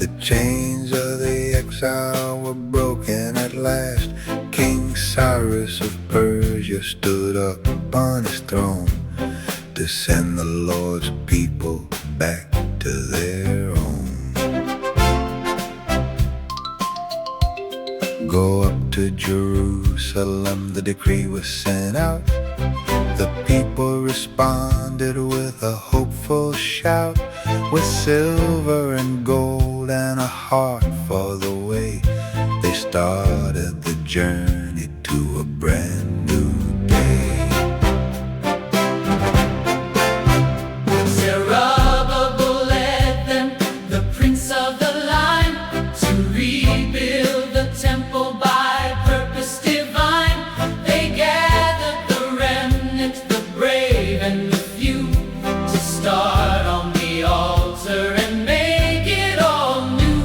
The chains of the exile were broken at last. King Cyrus of Persia stood up upon his throne to send the Lord's people back to their own. Go up to Jerusalem, the decree was sent out. The people responded with a hopeful shout, with silver and gold and a heart for the way. They started the journey to a brand new day. Zerubbabel led them, the prince of the line, to rebuild the temple by purpose divine. They gathered the remnant, the brave and the few, to start on the altar and make it all new.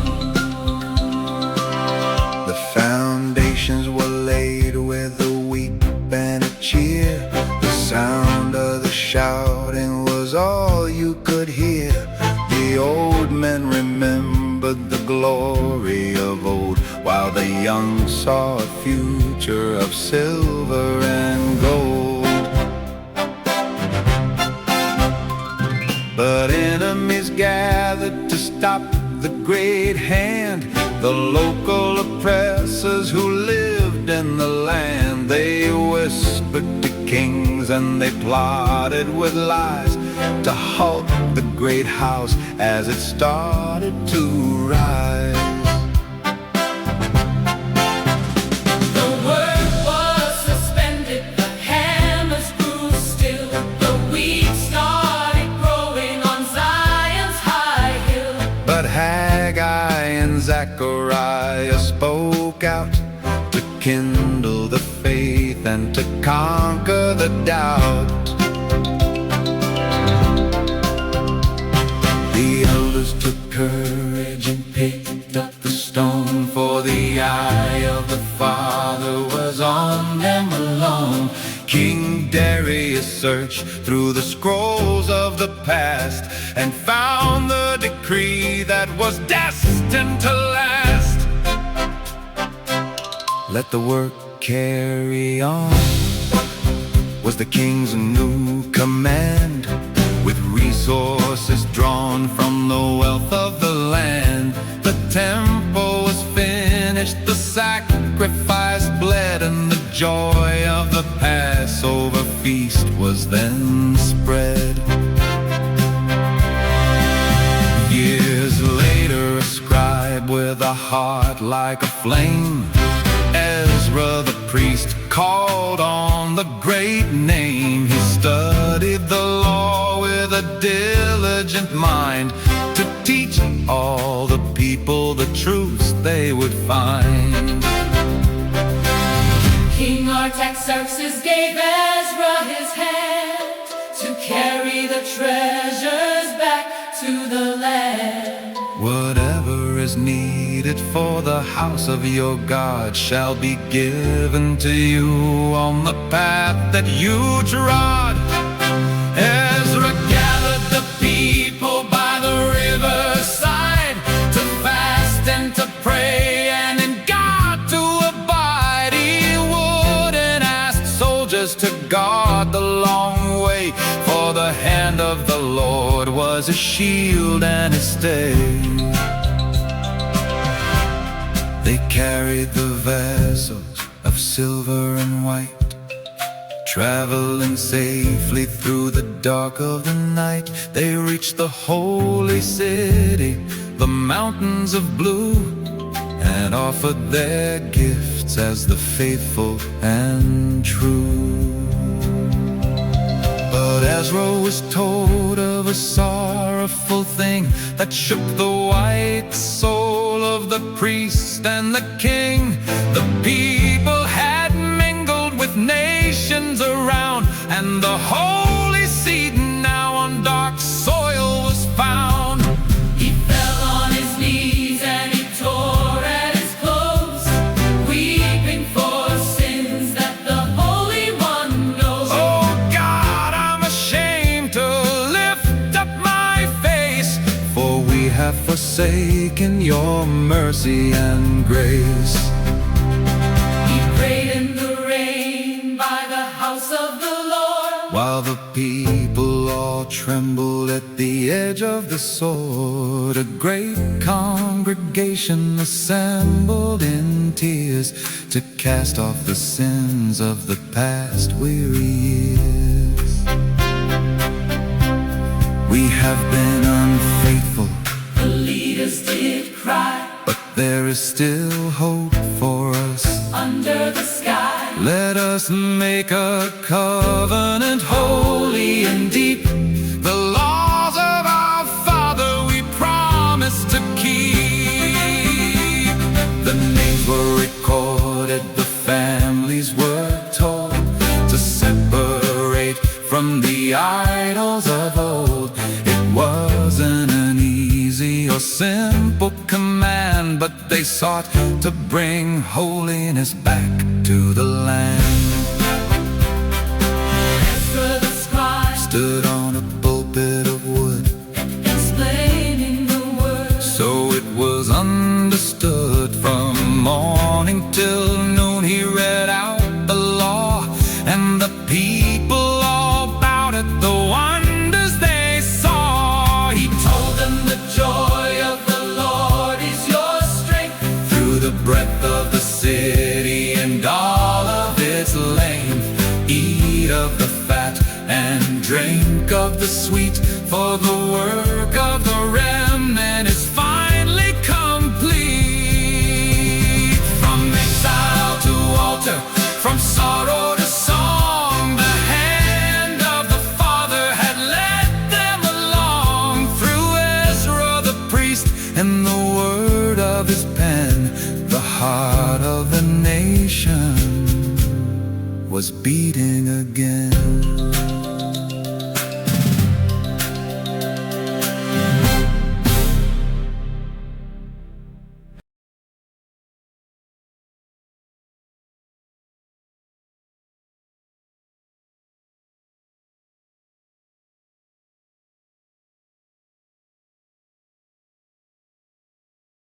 The foundations were laid with a weep and a cheer. The sound of the shouting was all you could hear. The old men remembered the glory of old, while the young saw a future of silver and gold. But enemies gathered to stop the great hand, the local oppressors who lived in the land. They whispered to kings and they plotted with lies to halt the great house as it started to rise. The work was suspended, the hammers grew still, the wheat started growing on Zion's high hill. But Haggai and Zechariah spoke out to kindle the faith and to conquer the doubt. The elders took courage and picked up the stone, for the eye of the Father was on them alone. King Darius searched through the scrolls of the past and found the decree that was destined to last. Let the work carry on was the king's new command, with resources drawn from the wealth of the land. The temple was finished, the sacrifice bled, and the joy of the Passover feast was then spread. Years later, a scribe with a heart like a flame, Ezra the priest, called on the great name. He studied the law with a diligent mind, to teach all the people the truths they would find. King Artaxerxes gave Ezra his hand to carry the treasures back to the land. Whatever is needed for the house of your God shall be given to you on the path that you trod. Ezra gathered the people by the riverside to fast and to pray and in God to abide. He wouldn't ask soldiers to guard the long way, for the hand of the Lord was a shield and a stay. They carried the vessels of silver and white, traveling safely through the dark of the night. They reached the holy city, the mountains of blue, and offered their gifts as the faithful and true. But Ezra was told of a sorrowful thing that shook the white soul of the priest and the king. The people had mingled with nations around, and the holy seed now on dark soil was found. He fell on his knees and he tore at his clothes, weeping for sins that the Holy One knows. Oh God, I'm ashamed to lift up my face, for we have forsaken forsaken your mercy and grace. He prayed in the rain by the house of the Lord, While the people all trembled at the edge of the sword, a great congregation assembled in tears to cast off the sins of the past weary years. We have been unfaithful, the leaders did cry, but there is still hope for us. under the sky. Let us make a covenant holy and deep. The laws of our Father we promise to keep. The names were recorded, the families were told to separate from the idols of old. It wasn't an easy or simple command, but they sought to bring holiness back to the land. Ezra the scribe Stood on a pulpit of wood, explaining the word, so it was understood. From morning till noon he read out the law, and the people all bowed at the wonders they saw. He told them the joy of the Lord is your strength, through the breadth of the city and all of its length. Eat of the fat and drink of the sweet, for the work of the remnant is finally complete. From exile to altar, from sorrow to song, the hand of the Father had led them along. Through Ezra the priest and the word of his pen, the heart of the nation was beating again.